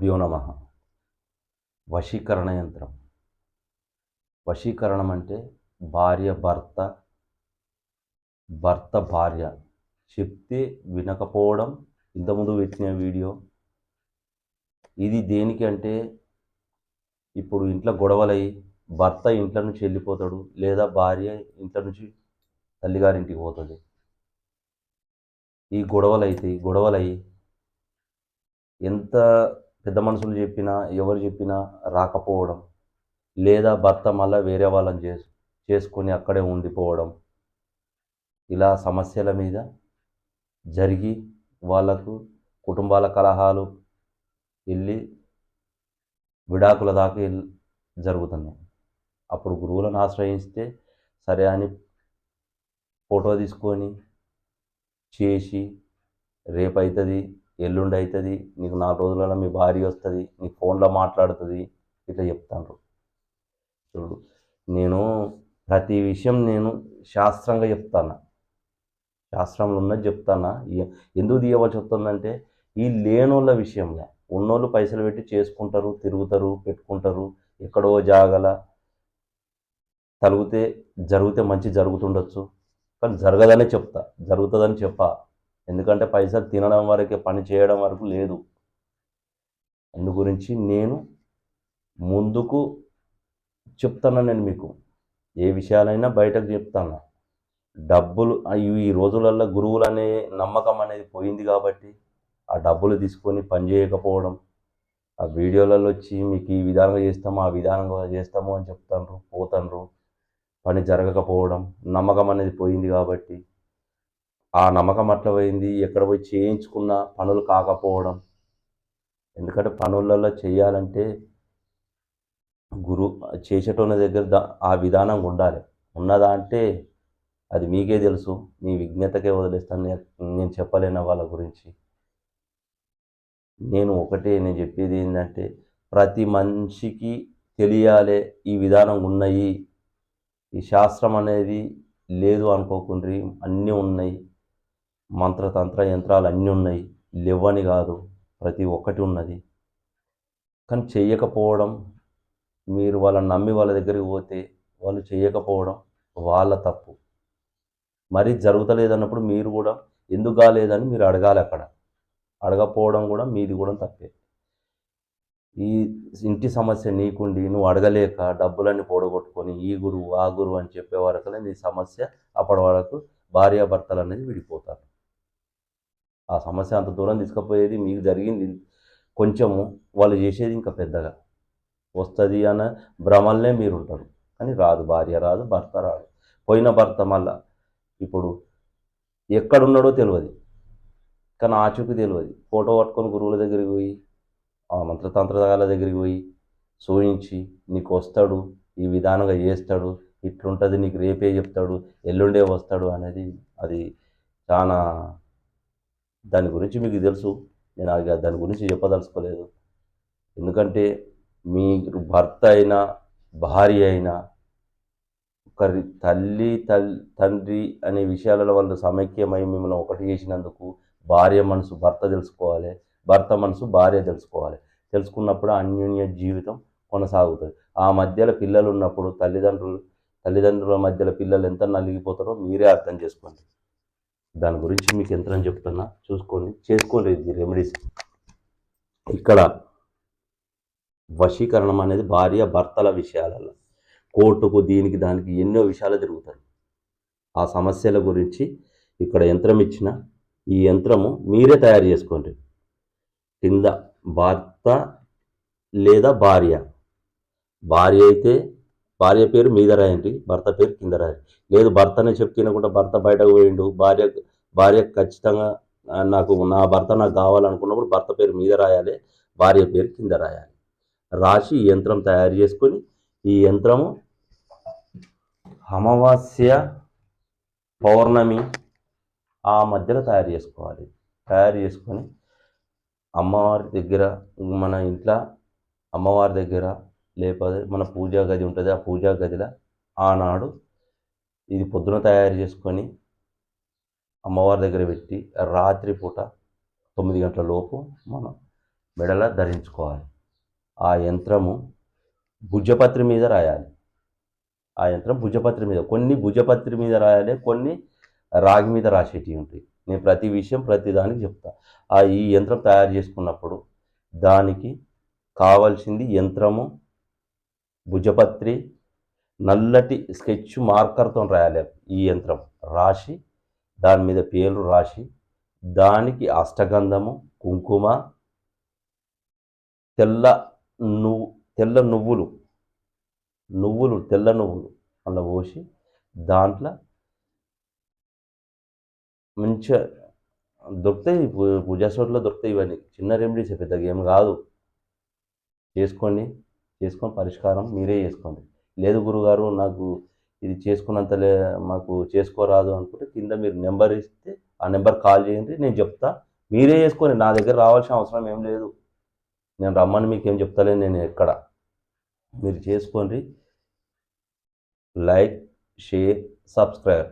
గురుభ్యో నమః. వశీకరణ యంత్రం. వశీకరణం అంటే భార్య భర్త, భర్త భార్య చెప్తే వినకపోవడం. ఇంతకుముందు పెట్టిన వీడియో ఇది దేనికి అంటే, ఇప్పుడు ఇంట్లో గొడవలయ్యి భర్త ఇంట్లో నుంచి వెళ్ళిపోతాడు, లేదా భార్య ఇంట్లో నుంచి తల్లిగారింటికి పోతుంది. ఈ గొడవలయ్యి ఎంత పెద్ద మనుషులు చెప్పినా ఎవరు చెప్పినా రాకపోవడం, లేదా భర్త మళ్ళీ వేరే వాళ్ళని చేసుకొని అక్కడే ఉండిపోవడం, ఇలా సమస్యల మీద జరిగి వాళ్ళకు కుటుంబాల కలహాలు వెళ్ళి విడాకుల దాకా జరుగుతున్నాయి. అప్పుడు గురువులను ఆశ్రయిస్తే సరే అని ఫోటో తీసుకొని చేసి రేపు అవుతుంది, ఎల్లుండి అవుతుంది, నీకు 4 రోజులలో మీ భార్య వస్తుంది, నీ ఫోన్లో మాట్లాడుతుంది, ఇట్లా చెప్తాను. చూడు, నేను ప్రతి విషయం శాస్త్రంగా చెప్తాను, శాస్త్రంలో ఉన్నది చెప్తాను. ఎందుకు తీయవలసి వస్తుందంటే, ఈ లేనోళ్ళ విషయంలో ఉన్నోళ్ళు పైసలు పెట్టి చేసుకుంటారు, తిరుగుతారు, పెట్టుకుంటారు, ఎక్కడో జాగల జరిగితే మంచి జరుగుతుండొచ్చు, కానీ జరగదనే చెప్తా, జరుగుతుందని చెప్పా. ఎందుకంటే పైసలు తినడం వరకే, పని చేయడం వరకు లేదు. అందు గురించి నేను ముందుకు చెప్తాను. నేను మీకు ఏ విషయాలైనా బయటకు చెప్తాను. డబ్బులు ఈ రోజులలో గురువులు అనే నమ్మకం అనేది పోయింది కాబట్టి ఆ డబ్బులు తీసుకొని పని చేయకపోవడం, ఆ వీడియోలలో వచ్చి మీకు ఈ విధానంగా చేస్తాము, ఆ విధానంగా చేస్తాము అని చెప్తాను, పోతాను, పని జరగకపోవడం, నమ్మకం అనేది పోయింది కాబట్టి ఆ నమ్మకం అట్లా పోయింది. ఎక్కడ పోయి చేయించుకున్న పనులు కాకపోవడం. ఎందుకంటే పనులలో చేయాలంటే చేసేటోని దగ్గర ఆ విధానం ఉండాలి. ఉన్నదా అంటే అది మీకే తెలుసు, మీ విజ్ఞతకే వదిలేస్తాను. నేను చెప్పలేను వాళ్ళ గురించి. నేను చెప్పేది ఏంటంటే, ప్రతి మనిషికి తెలియాలి ఈ విధానం ఉన్నాయి. ఈ శాస్త్రం అనేది లేదు అనుకోకుండ్రి, అన్నీ ఉన్నాయి. మంత్రతంత్ర యంత్రాలు అన్నీ ఉన్నాయి, లేవని కాదు, ప్రతి ఒక్కటి ఉన్నది. కానీ చెయ్యకపోవడం, మీరు వాళ్ళని నమ్మి వాళ్ళ దగ్గరికి పోతే వాళ్ళు చేయకపోవడం వాళ్ళ తప్పు. మరీ జరుగుతలేదన్నప్పుడు మీరు కూడా ఎందుకు కాలేదని మీరు అడగాలి. అక్కడ అడగకపోవడం కూడా మీది కూడా తప్పే. ఈ ఇంటి సమస్య నీకుండి నువ్వు అడగలేక డబ్బులన్నీ పోడగొట్టుకొని ఈ గురువు ఆ గురువు అని చెప్పే వరకునే నీ సమస్య, అప్పటి వరకు భార్యాభర్తలు అనేది విడిపోతారు. ఆ సమస్య అంత దూరం తీసుకుపోయేది మీకు జరిగింది కొంచెము, వాళ్ళు చేసేది ఇంకా పెద్దగా వస్తుంది అన్న భ్రమల్నే మీరు ఉంటారు. కానీ రాదు, భార్య రాదు, భర్త రాదు. పోయిన భర్త మళ్ళా ఇప్పుడు ఎక్కడున్నాడో తెలియదు, కానీ ఆచూకీ తెలియదు. ఫోటో పట్టుకొని గురువుల దగ్గరికి పోయి, ఆ మంత్రతంత్రాల దగ్గరికి పోయి సూచించి నీకు వస్తాడు, ఈ విధానంగా చేస్తాడు, ఇట్లుంటుంది, నీకు రేపే చెప్తాడు, ఎల్లుండే వస్తాడు అనేది అది చాలా, దాని గురించి మీకు తెలుసు. నేను దాని గురించి చెప్పదలుచుకోలేదు. ఎందుకంటే మీరు భర్త అయినా భార్య అయినా ఒకరి తండ్రి అనే విషయాలలో వాళ్ళు సమైక్యమై మిమ్మల్ని ఒకటి చేసినందుకు భార్య మనసు భర్త తెలుసుకోవాలి, భర్త మనసు భార్య తెలుసుకోవాలి. తెలుసుకున్నప్పుడు అన్యోన్య జీవితం కొనసాగుతుంది. ఆ మధ్యలో పిల్లలు ఉన్నప్పుడు తల్లిదండ్రుల మధ్యలో పిల్లలు ఎంత నలిగిపోతారో మీరే అర్థం చేసుకోండి. దాని గురించి మీకు ఎంత చెప్తున్నా చూసుకోండి, చేసుకోండి. ఇది రెమెడీస్. ఇక్కడ వశీకరణం అనేది భార్య భర్తల విషయాలలో కోర్టుకు దీనికి దానికి ఎన్నో విషయాలు తిరుగుతారు. ఆ సమస్యల గురించి ఇక్కడ యంత్రం ఇచ్చిన, ఈ యంత్రము మీరే తయారు చేసుకోండి. కింద భర్త లేదా భార్య అయితే భార్య పేరు మీద రాయండి, భర్త పేరు కింద రాయండి. లేదు భర్తనే చెప్తినకుండా భర్త బయటకు పోయిండు, భార్య ఖచ్చితంగా నా భర్త నాకు కావాలనుకున్నప్పుడు భర్త పేరు మీద రాయాలి, భార్య పేరు కింద రాయాలి. రాసి ఈ యంత్రం తయారు చేసుకొని, ఈ యంత్రము అమావాస్య పౌర్ణమి ఆ మధ్యలో తయారు చేసుకోవాలి. తయారు చేసుకొని అమ్మవారి దగ్గర, మన ఇంట్లో అమ్మవారి దగ్గర, లేకపోతే మన పూజా గది ఉంటుంది, ఆ పూజా గదిలో ఆనాడు ఇది పొద్దున తయారు చేసుకొని అమ్మవారి దగ్గర పెట్టి రాత్రిపూట 9 గంటల లోపు మనం మెడల ధరించుకోవాలి. ఆ యంత్రము భుజపత్రి మీద రాయాలి. ఆ యంత్రం భుజపత్రి మీద, కొన్ని భుజపత్రి మీద రాయాలి, కొన్ని రాగి మీద రాసేటివి ఉంటాయి. నేను ప్రతి విషయం ప్రతి దానికి చెప్తా. ఈ యంత్రం తయారు చేసుకున్నప్పుడు దానికి కావాల్సింది యంత్రము, భుజపత్రి, నల్లటి స్కెచ్ మార్కర్తో రాయాలి. ఈ యంత్రం రాసి దాని మీద పేర్లు రాసి దానికి అష్టగంధము, కుంకుమ, తెల్ల నువ్వులు తెల్ల నువ్వులు అలా పోసి దాంట్లో మంచిగా దొరుకుతాయి. పూజా స్టోర్లో దొరుకుతాయి. ఇవన్నీ చిన్న రెమెడీస్, పెద్దగా ఏం కాదు. చేసుకొని పరిష్కారం మీరే చేసుకోండి. లేదు గురుగారు నాకు ఇది చేసుకున్నంతలే మాకు చేసుకోరాదు అనుకుంటే కింద మీరు నెంబర్ ఇస్తే ఆ నెంబర్ కాల్ చేయండి, నేను చెప్తా. మీరే చేసుకొని, నా దగ్గర రావాల్సిన అవసరం ఏం లేదు. నేను రమ్మని మీకు ఏం చెప్తలేను. నేను ఎక్కడ, మీరు చేసుకోండి. Like, share, subscribe.